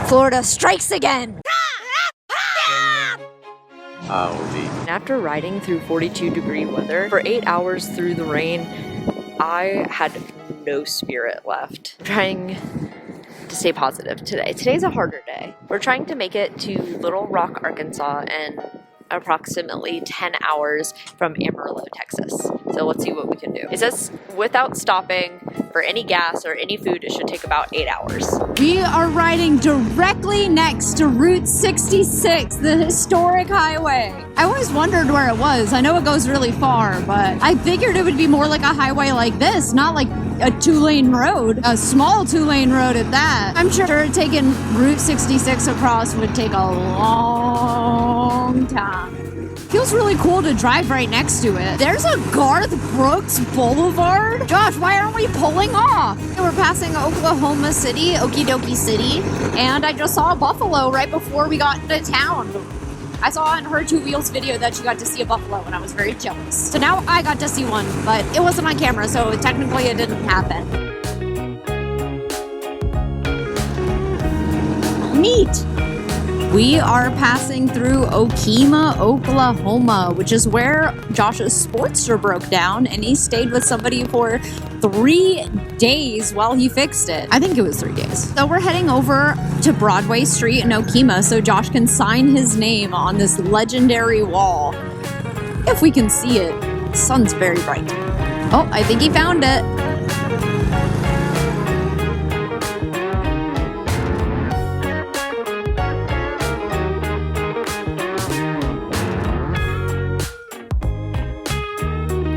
Florida strikes again. After riding through 42-degree weather for 8 hours through the rain, I had no spirit left. I'm trying to stay positive today. Today's a harder day. We're trying to make it to Little Rock, Arkansas, and approximately 10 hours from Amarillo, Texas. So let's see what we can do. It says without stopping for any gas or any food, it should take about 8 hours. We are riding directly next to Route 66, the historic highway. I always wondered where it was. I know it goes really far, but I figured it would be more like a highway like this, not like a 2-lane road, a small 2-lane road at that. I'm sure taking Route 66 across would take a long time. Feels really cool to drive right next to it. There's a Garth Brooks Boulevard. Josh, why aren't we pulling off? We're passing Oklahoma City, Okie dokie City, and I just saw a buffalo right before we got into town. I saw in her Two Wheels video that she got to see a buffalo, and I was very jealous. So now I got to see one, but it wasn't on camera, so technically it didn't happen. Neat! We are passing through Okemo, Oklahoma, which is where Josh's Sportster broke down, and he stayed with somebody for 3 days while he fixed it. I think it was 3 days. So we're heading over to Broadway Street in Okemo so Josh can sign his name on this legendary wall. If we can see it. The sun's very bright. Oh, I think he found it.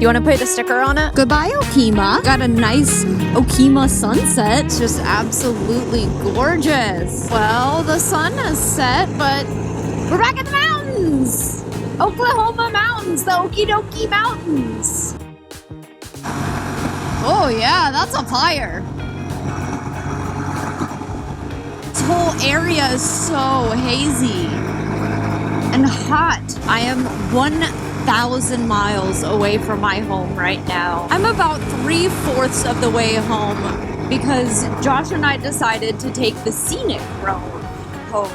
You want to put a sticker on it? Goodbye, Okemo. Got a nice Okemo sunset. It's just absolutely gorgeous. Well, the sun has set, but we're back in the mountains. Oklahoma mountains, the Okie dokie mountains. Oh yeah, that's a fire. This whole area is so hazy and hot. I am 1,000 miles away from my home right now. I'm about 3/4 of the way home because Josh and I decided to take the scenic road home,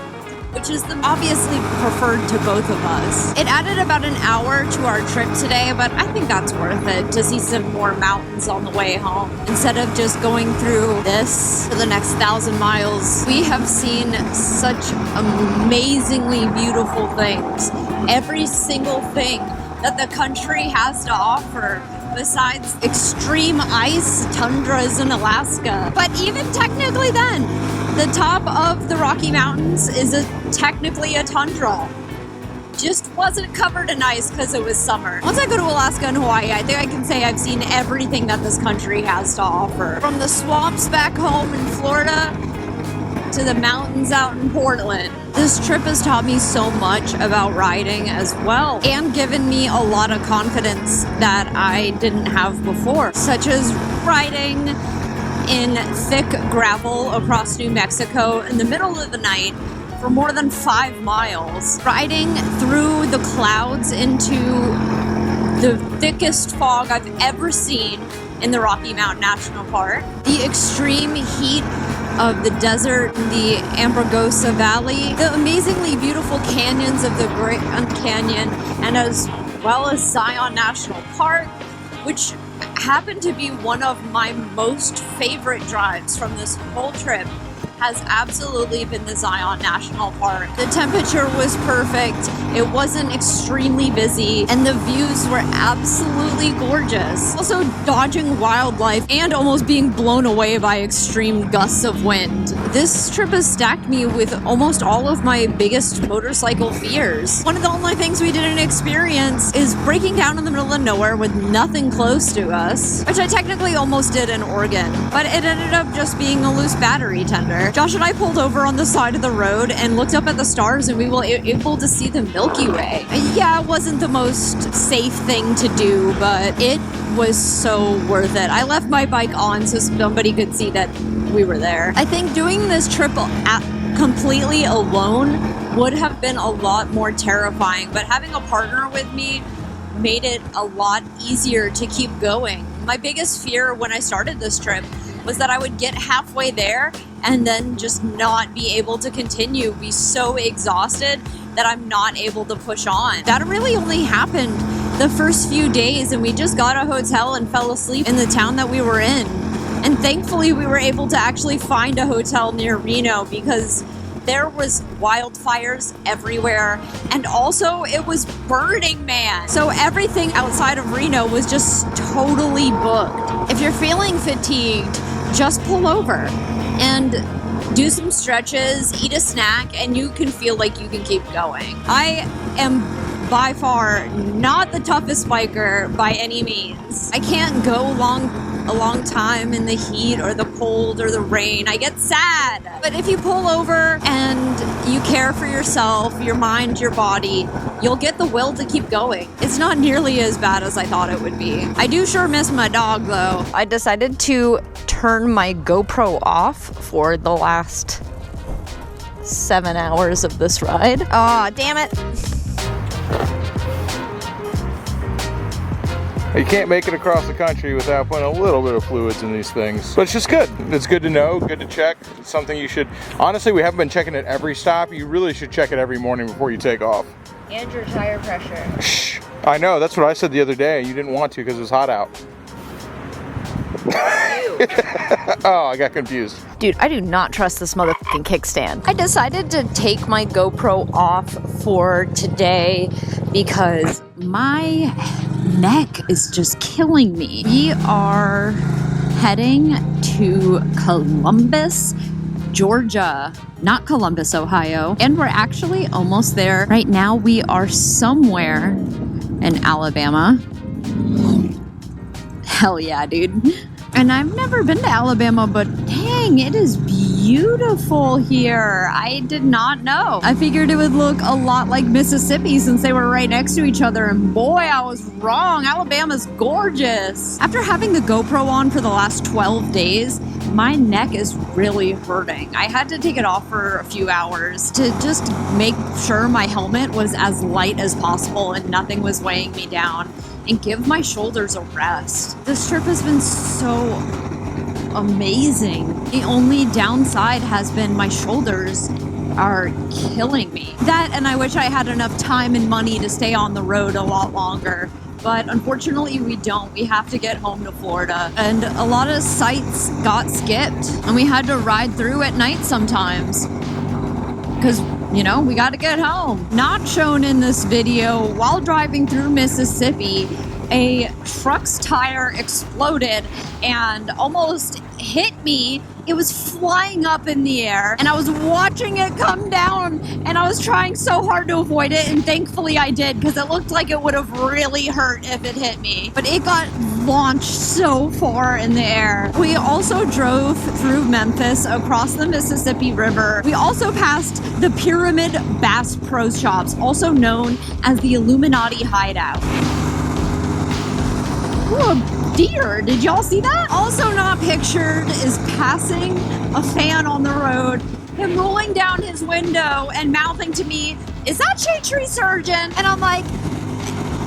which is the obviously preferred to both of us. It added about an hour to our trip today, but I think that's worth it to see some more mountains on the way home. Instead of just going through this for the next 1,000 miles, we have seen such amazingly beautiful things. Every single thing that the country has to offer besides extreme ice tundras in Alaska. But even technically then, the top of the Rocky Mountains is technically a tundra. Just wasn't covered in ice because it was summer. Once I go to Alaska and Hawaii, I think I can say I've seen everything that this country has to offer. From the swamps back home in Florida to the mountains out in Portland. This trip has taught me so much about riding as well, and given me a lot of confidence that I didn't have before, such as riding in thick gravel across New Mexico in the middle of the night for more than 5 miles, riding through the clouds into the thickest fog I've ever seen in the Rocky Mountain National Park, the extreme heat of the desert, the Ambragosa Valley, the amazingly beautiful canyons of the Grand Canyon, and as well as Zion National Park, which happened to be one of my most favorite drives from this whole trip, has absolutely been the Zion National Park. The temperature was perfect, it wasn't extremely busy, and the views were absolutely gorgeous. Also dodging wildlife and almost being blown away by extreme gusts of wind. This trip has stacked me with almost all of my biggest motorcycle fears. One of the only things we didn't experience is breaking down in the middle of nowhere with nothing close to us, which I technically almost did in Oregon, but it ended up just being a loose battery tender. Josh and I pulled over on the side of the road and looked up at the stars, and we were able to see the Milky Way. Yeah, it wasn't the most safe thing to do, but it was so worth it. I left my bike on so somebody could see that we were there. I think doing this trip completely alone would have been a lot more terrifying, but having a partner with me made it a lot easier to keep going. My biggest fear when I started this trip was that I would get halfway there and then just not be able to continue, be so exhausted that I'm not able to push on. That really only happened the first few days, and we just got a hotel and fell asleep in the town that we were in. And thankfully we were able to actually find a hotel near Reno because there was wildfires everywhere, and also it was Burning Man. So everything outside of Reno was just totally booked. If you're feeling fatigued, just pull over and do some stretches, eat a snack, and you can feel like you can keep going. I am by far not the toughest biker by any means. I can't go a long time in the heat or the cold or the rain. I get sad. But if you pull over and you care for yourself, your mind, your body, you'll get the will to keep going. It's not nearly as bad as I thought it would be. I do sure miss my dog though. I decided to turn my GoPro off for the last 7 hours of this ride. Aw, damn it. You can't make it across the country without putting a little bit of fluids in these things. But it's just good. It's good to know, good to check. It's something you should, honestly, we haven't been checking it every stop. You really should check it every morning before you take off. And your tire pressure. Shh. I know, that's what I said the other day. You didn't want to because it was hot out. Oh, I got confused. Dude, I do not trust this motherfucking kickstand. I decided to take my GoPro off for today because my neck is just killing me. We are heading to Columbus, Georgia, not Columbus, Ohio. And we're actually almost there. Right now we are somewhere in Alabama. Hell yeah, dude. And I've never been to Alabama, but dang, it is beautiful here. I did not know. I figured it would look a lot like Mississippi since they were right next to each other, and boy, I was wrong. Alabama's gorgeous. After having the GoPro on for the last 12 days, my neck is really hurting. I had to take it off for a few hours to just make sure my helmet was as light as possible and nothing was weighing me down, and give my shoulders a rest. This trip has been so amazing. The only downside has been my shoulders are killing me. That, and I wish I had enough time and money to stay on the road a lot longer. But unfortunately we don't. We have to get home to Florida. And a lot of sites got skipped. And we had to ride through at night sometimes. Because, you know, we got to get home. Not shown in this video, while driving through Mississippi, a truck's tire exploded and almost hit me. It was flying up in the air and I was watching it come down, and I was trying so hard to avoid it, and thankfully I did, because it looked like it would have really hurt if it hit me. But it got launched so far in the air. We also drove through Memphis across the Mississippi River. We also passed the Pyramid Bass Pro Shops, also known as the Illuminati Hideout. Ooh, a deer. Did y'all see that? Also not pictured is passing a fan on the road, him rolling down his window and mouthing to me, "Is that Shadetree Surgeon?" And I'm like,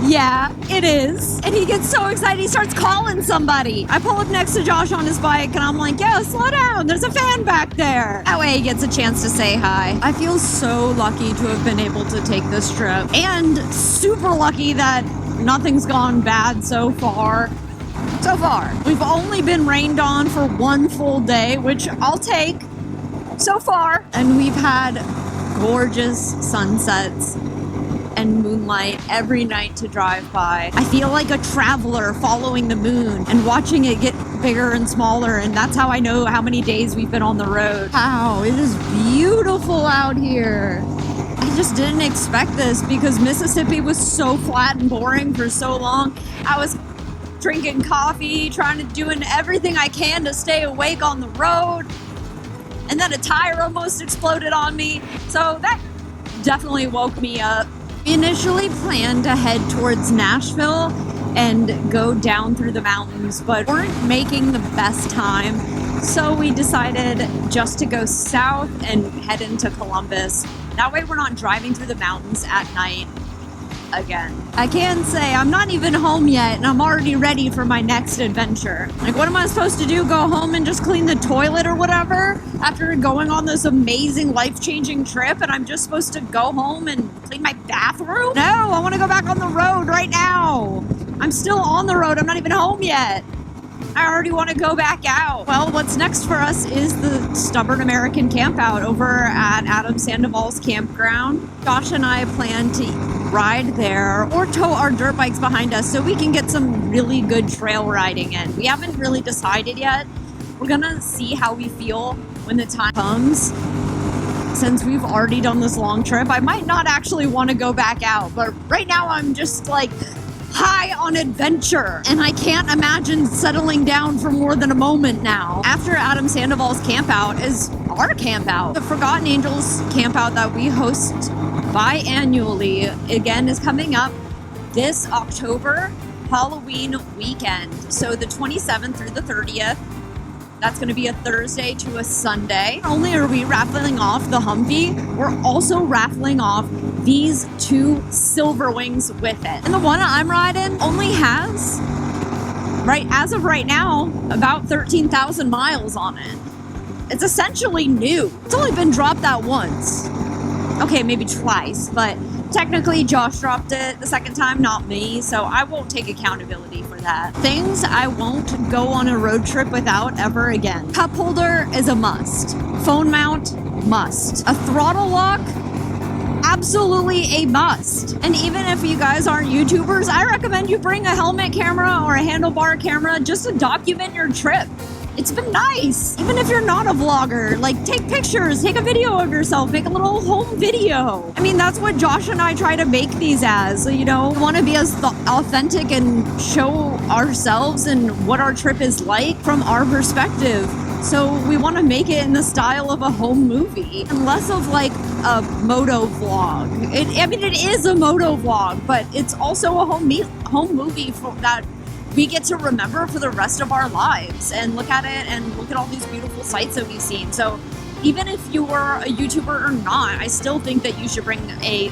"Yeah, it is." And he gets so excited, he starts calling somebody. I pull up next to Josh on his bike and I'm like, "Yo, slow down, there's a fan back there." That way he gets a chance to say hi. I feel so lucky to have been able to take this trip, and super lucky that nothing's gone bad so far. We've only been rained on for one full day, which I'll take so far. And we've had gorgeous sunsets and moonlight every night to drive by. I feel like a traveler following the moon and watching it get bigger and smaller, and that's how I know how many days we've been on the road. Wow, it is beautiful out here. I just didn't expect this because Mississippi was so flat and boring for so long. I was drinking coffee, doing everything I can to stay awake on the road, and then a tire almost exploded on me. So that definitely woke me up. We initially planned to head towards Nashville and go down through the mountains, but weren't making the best time. So we decided just to go south and head into Columbus. That way we're not driving through the mountains at night. again. I can say I'm not even home yet and I'm already ready for my next adventure. Like, what am I supposed to do? Go home and just clean the toilet or whatever after going on this amazing life-changing trip, and I'm just supposed to go home and clean my bathroom? No, I want to go back on the road right now. I'm still on the road. I'm not even home yet. I already want to go back out. Well, what's next for us is the Stubborn American Campout over at Adam Sandoval's campground. Josh and I plan to ride there or tow our dirt bikes behind us so we can get some really good trail riding in. We haven't really decided yet. We're gonna see how we feel when the time comes. Since we've already done this long trip, I might not actually want to go back out, but right now I'm just like high on adventure, and I can't imagine settling down for more than a moment now. After Adam Sandoval's campout is our campout. The Forgotten Angels campout that we host biannually, again, is coming up this October Halloween weekend. So the 27th through the 30th. That's going to be a Thursday to a Sunday. Not only are we raffling off the Humvee, we're also raffling off these 2 Silverwings with it. And the one I'm riding only has, as of right now, about 13,000 miles on it. It's essentially new. It's only been dropped that once. Okay, maybe twice, but technically Josh dropped it the second time, not me, so I won't take accountability for that. Things I won't go on a road trip without ever again. Cup holder is a must. Phone mount, must. A throttle lock, absolutely a must. And even if you guys aren't YouTubers, I recommend you bring a helmet camera or a handlebar camera just to document your trip. It's been nice. Even if you're not a vlogger, like, take pictures, take a video of yourself, make a little home video. I mean, that's what Josh and I try to make these as. So, you know, we want to be as authentic and show ourselves and what our trip is like from our perspective. So we want to make it in the style of a home movie and less of like a moto vlog. It is a moto vlog, but it's also a home movie that we get to remember for the rest of our lives and look at it and look at all these beautiful sights that we've seen. So even if you're a YouTuber or not, I still think that you should bring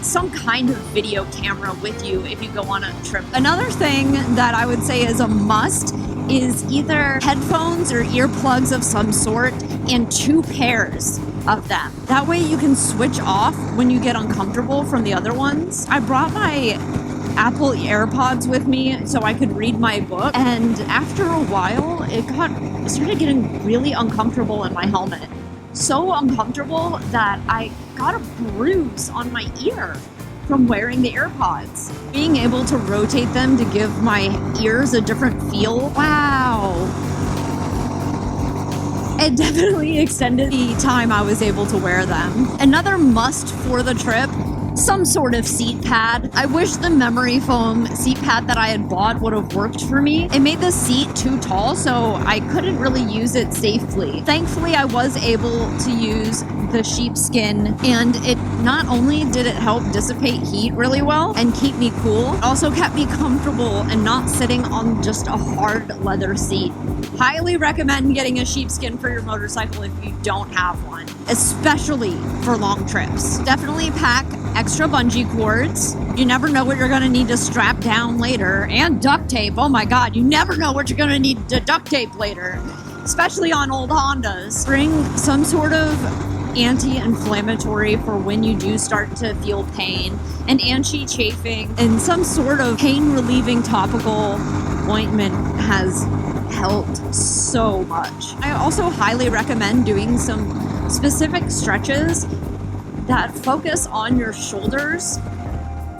some kind of video camera with you if you go on a trip. Another thing that I would say is a must is either headphones or earplugs of some sort and 2 pairs of them. That way you can switch off when you get uncomfortable from the other ones. I brought my Apple AirPods with me so I could read my book, and after a while it started getting really uncomfortable in my helmet. So uncomfortable that I got a bruise on my ear from wearing the AirPods. Being able to rotate them to give my ears a different feel, wow. It definitely extended the time I was able to wear them. Another must for the trip, some sort of seat pad. I wish the memory foam seat pad that I had bought would have worked for me. It made the seat too tall, so I couldn't really use it safely. Thankfully, I was able to use the sheepskin, and it not only did it help dissipate heat really well and keep me cool, it also kept me comfortable and not sitting on just a hard leather seat. Highly recommend getting a sheepskin for your motorcycle if you don't have one, especially for long trips. Definitely pack extra bungee cords. You never know what you're going to need to strap down later. And duct tape. Oh my God, you never know what you're going to need to duct tape later, especially on old Hondas. Bring some sort of anti-inflammatory for when you do start to feel pain, and anti-chafing, and some sort of pain-relieving topical ointment has helped so much. I also highly recommend doing some specific stretches that focus on your shoulders,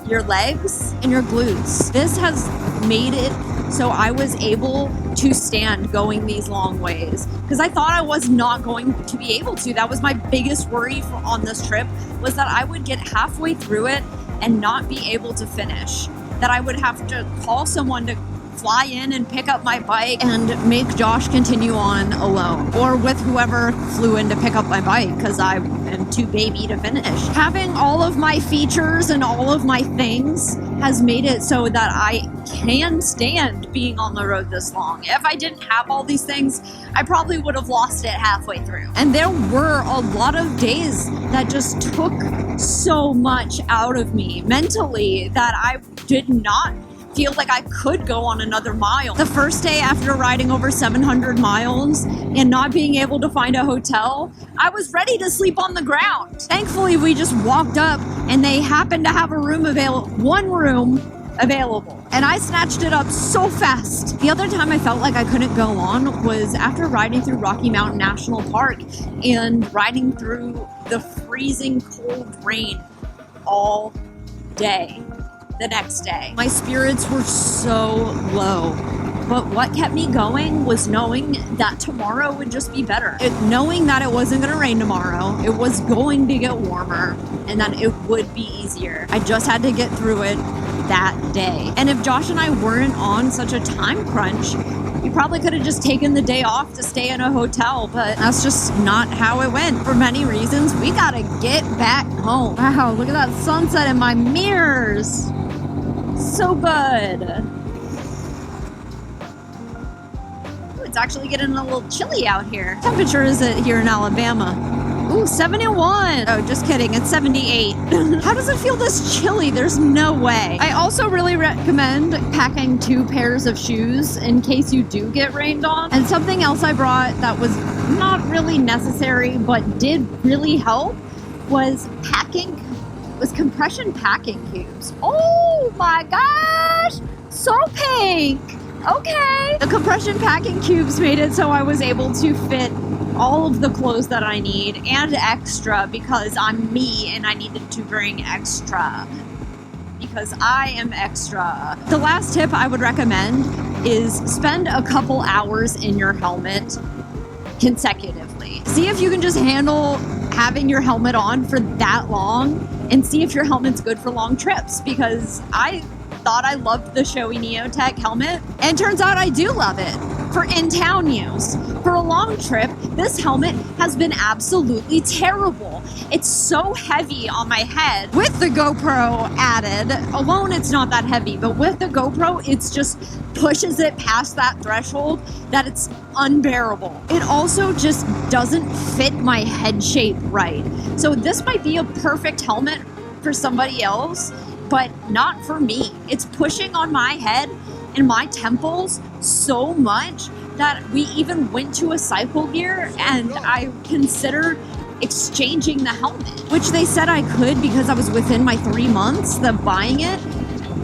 your legs, and your glutes. This has made it so I was able to stand going these long ways, because I thought I was not going to be able to. That was my biggest worry on this trip, was that I would get halfway through it and not be able to finish. That I would have to call someone to fly in and pick up my bike and make Josh continue on alone, or with whoever flew in to pick up my bike, because I am too baby to finish. Having all of my features and all of my things has made it so that I can stand being on the road this long. If I didn't have all these things, I probably would have lost it halfway through. And there were a lot of days that just took so much out of me mentally that I did not feel like I could go on another mile. The first day after riding over 700 miles and not being able to find a hotel, I was ready to sleep on the ground. Thankfully, we just walked up and they happened to have one room available. And I snatched it up so fast. The other time I felt like I couldn't go on was after riding through Rocky Mountain National Park and riding through the freezing cold rain all day. The next day, my spirits were so low. But what kept me going was knowing that tomorrow would just be better. Knowing that it wasn't going to rain tomorrow, it was going to get warmer, and that it would be easier. I just had to get through it that day. And if Josh and I weren't on such a time crunch, we probably could have just taken the day off to stay in a hotel, but that's just not how it went. For many reasons, we gotta get back home. Wow, look at that sunset in my mirrors. So good. Ooh, it's actually getting a little chilly out here. What temperature is it here in Alabama? Ooh, 71. Oh, just kidding. It's 78. How does it feel this chilly? There's no way. I also really recommend packing 2 pairs of shoes in case you do get rained on. And something else I brought that was not really necessary but did really help was compression packing cubes. Oh my gosh, so pink. Okay. The compression packing cubes made it so I was able to fit all of the clothes that I need and extra because I'm me and I needed to bring extra because I am extra. The last tip I would recommend is spend a couple hours in your helmet consecutively. See if you can just handle having your helmet on for that long and see if your helmet's good for long trips, because I thought I loved the Shoei Neotech helmet and turns out I do love it for in-town use. For a long trip, this helmet has been absolutely terrible. It's so heavy on my head. With the GoPro added, alone it's not that heavy, but with the GoPro, it's just pushes it past that threshold that it's unbearable. It also just doesn't fit my head shape right. So this might be a perfect helmet for somebody else, but not for me. It's pushing on my head and my temples so much that we even went to a cycle gear and I considered exchanging the helmet, which they said I could because I was within my 3 months of buying it,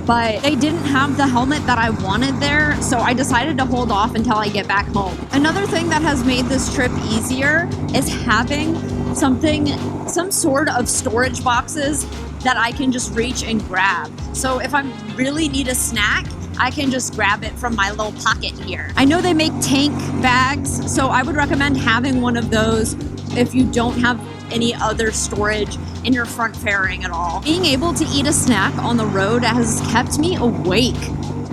but they didn't have the helmet that I wanted there, so I decided to hold off until I get back home. Another thing that has made this trip easier is having some sort of storage boxes that I can just reach and grab. So if I really need a snack, I can just grab it from my little pocket here. I know they make tank bags, so I would recommend having one of those if you don't have any other storage in your front fairing at all. Being able to eat a snack on the road has kept me awake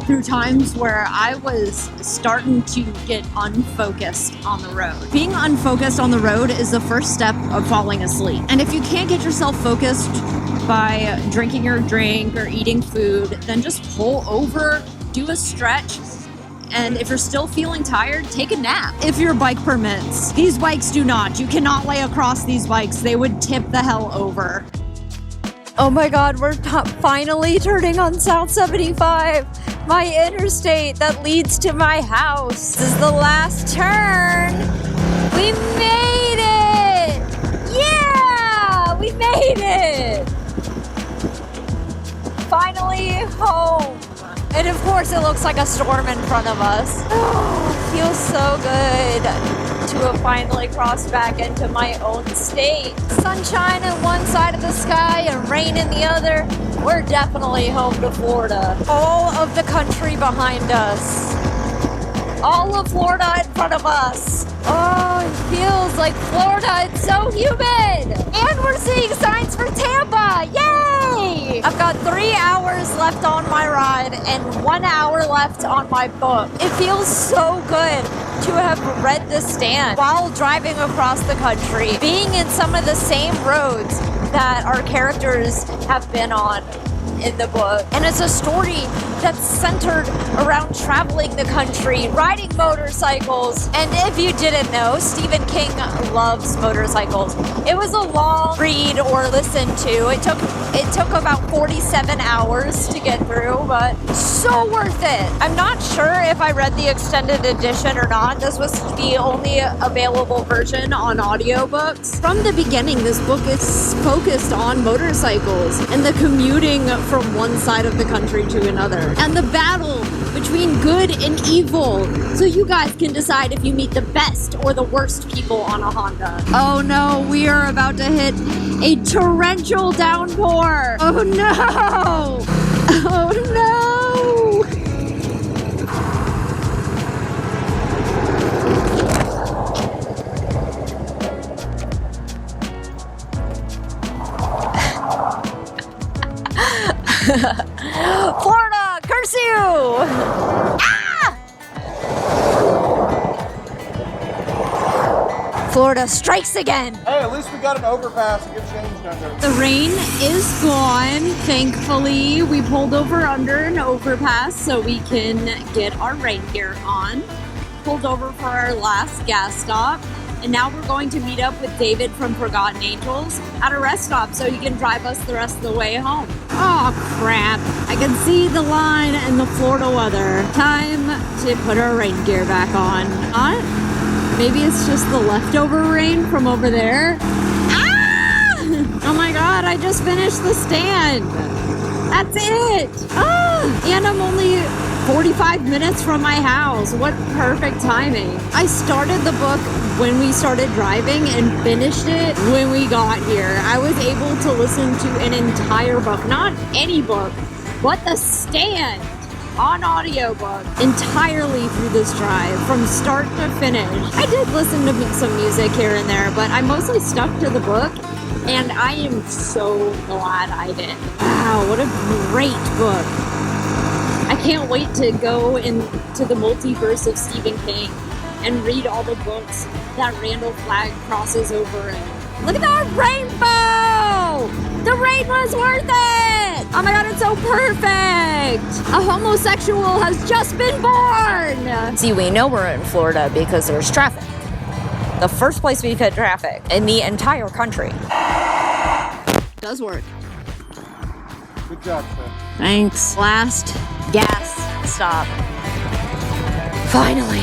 through times where I was starting to get unfocused on the road. Being unfocused on the road is the first step of falling asleep. And if you can't get yourself focused by drinking your drink or eating food, then just pull over, do a stretch, and if you're still feeling tired, take a nap. If your bike permits. These bikes do not. You cannot lay across these bikes. They would tip the hell over. Oh my God, we're finally turning on South 75, my interstate that leads to my house. This is the last turn. We made it! Yeah, we made it! Finally home. And of course it looks like a storm in front of us. Oh, feels so good to have finally crossed back into my own state. Sunshine on one side of the sky and rain in the other. We're definitely home to Florida. All of the country behind us. All of Florida in front of us. Oh, it feels like Florida. It's so humid. And we're seeing signs for Tampa. Yay! I've got 3 hours left on my ride and 1 hour left on my book. It feels so good to have read the stand while driving across the country, being in some of the same roads that our characters have been on in the book. And it's a story that's centered around traveling the country, riding motorcycles. And if you didn't know, Stephen King loves motorcycles. It was a long read or listen to. It took about 47 hours to get through, but so worth it. I'm not sure if I read the extended edition or not. This was the only available version on audiobooks. From the beginning, this book is focused on motorcycles and the commuting from one side of the country to another, and the battle between good and evil, so you guys can decide if you meet the best or the worst people on a Honda. Oh no, we are about to hit a torrential downpour. Oh no! Oh no! Florida, curse you! Ah! Florida strikes again. Hey, at least we got an overpass to get changed under. The rain is gone, thankfully. We pulled over under an overpass so we can get our rain gear on. Pulled over for our last gas stop. And now we're going to meet up with David from Forgotten Angels at a rest stop so he can drive us the rest of the way home. Oh crap, I can see the line and the Florida weather. Time to put our rain gear back on. Maybe it's just the leftover rain from over there. Ah! Oh my god, I just finished the stand. That's it. And I'm only 45 minutes from my house. What perfect timing. I started the book when we started driving and finished it when we got here. I was able to listen to an entire book, not any book, but The Stand on audiobook entirely through this drive from start to finish. I did listen to some music here and there, but I mostly stuck to the book, and I am so glad I did. Wow, what a great book. I can't wait to go into the multiverse of Stephen King and read all the books that Randall Flagg crosses over in. Look at that rainbow! The rain was worth it! Oh my god, it's so perfect! A homosexual has just been born! See, we know we're in Florida because there's traffic. The first place we've hit traffic in the entire country. Does work. Good job, sir. Thanks. Last Gas stop. Finally.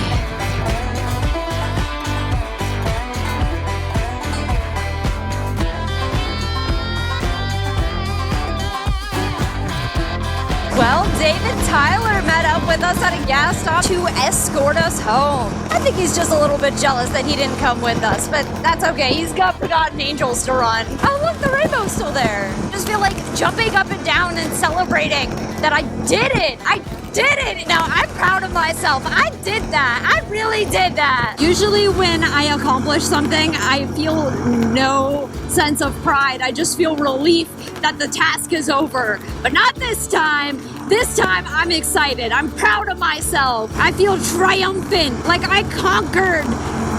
Well, David Tyler met up with us at a gas stop to escort us home. I think he's just a little bit jealous that he didn't come with us, but that's okay. He's got Forgotten Angels to run. Oh, look, the rainbow's still there. I just feel like jumping up and down and celebrating that I did it. I did it. Now, I'm proud of myself. I did that. I really did that. Usually when I accomplish something, I feel no sense of pride. I just feel relief that the task is over. But not this time. This time I'm excited. I'm proud of myself. I feel triumphant, like I conquered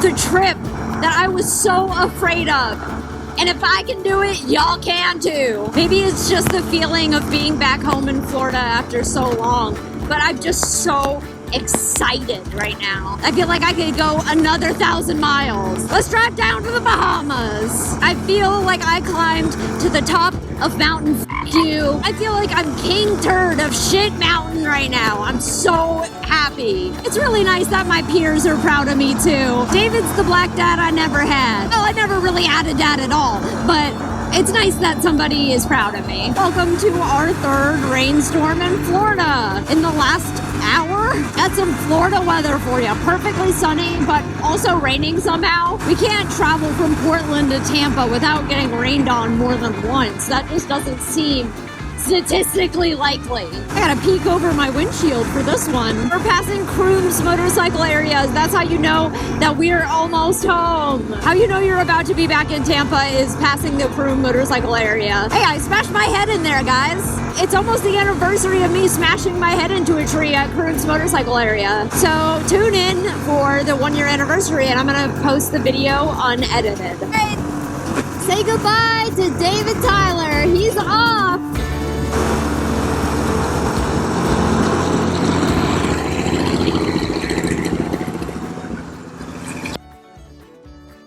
the trip that I was so afraid of. And if I can do it, y'all can too. Maybe it's just the feeling of being back home in Florida after so long, but I'm just so excited right now. I feel like I could go another 1,000 miles. Let's drive down to the Bahamas. I feel like I climbed to the top of Mountain you. I feel like I'm King Turd of Shit Mountain right now. I'm so happy. It's really nice that my peers are proud of me too. David's the black dad I never had. Well, I never really had a dad at all, but it's nice that somebody is proud of me. Welcome to our third rainstorm in Florida. In the last hour, got some Florida weather for you. Perfectly sunny, but also raining somehow. We can't travel from Portland to Tampa without getting rained on more than once. That just doesn't seem statistically likely. I gotta peek over my windshield for this one. We're passing Weems Motorcycle areas. That's how you know that we're almost home. How you know you're about to be back in Tampa is passing the Weems Motorcycle area. Hey, I smashed my head in there, guys. It's almost the anniversary of me smashing my head into a tree at Weems Motorcycle area. So tune in for the 1-year anniversary and I'm gonna post the video unedited. Hey, say goodbye to David Tyler. He's off.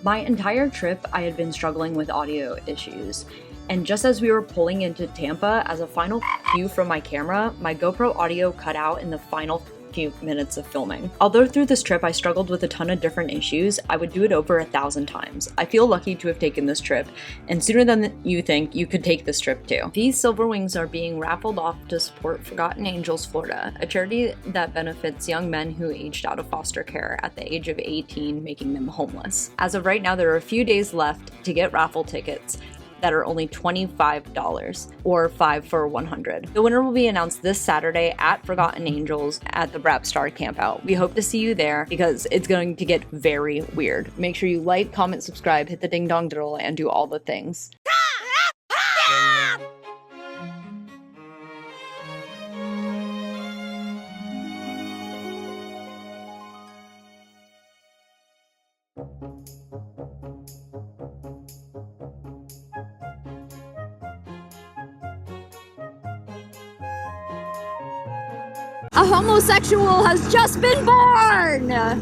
My entire trip, I had been struggling with audio issues. And just as we were pulling into Tampa, as a final view from my camera, my GoPro audio cut out in the final few minutes of filming. Although through this trip I struggled with a ton of different issues, I would do it over 1,000 times. I feel lucky to have taken this trip, and sooner than you think, you could take this trip too. These Silverwings are being raffled off to support Forgotten Angels Florida, a charity that benefits young men who aged out of foster care at the age of 18, making them homeless. As of right now, there are a few days left to get raffle tickets that are only $25 or 5 for 100. The winner will be announced this Saturday at Forgotten Angels at the Brap Star Campout. We hope to see you there because it's going to get very weird. Make sure you like, comment, subscribe, hit the ding dong diddle, and do all the things. A homosexual has just been born!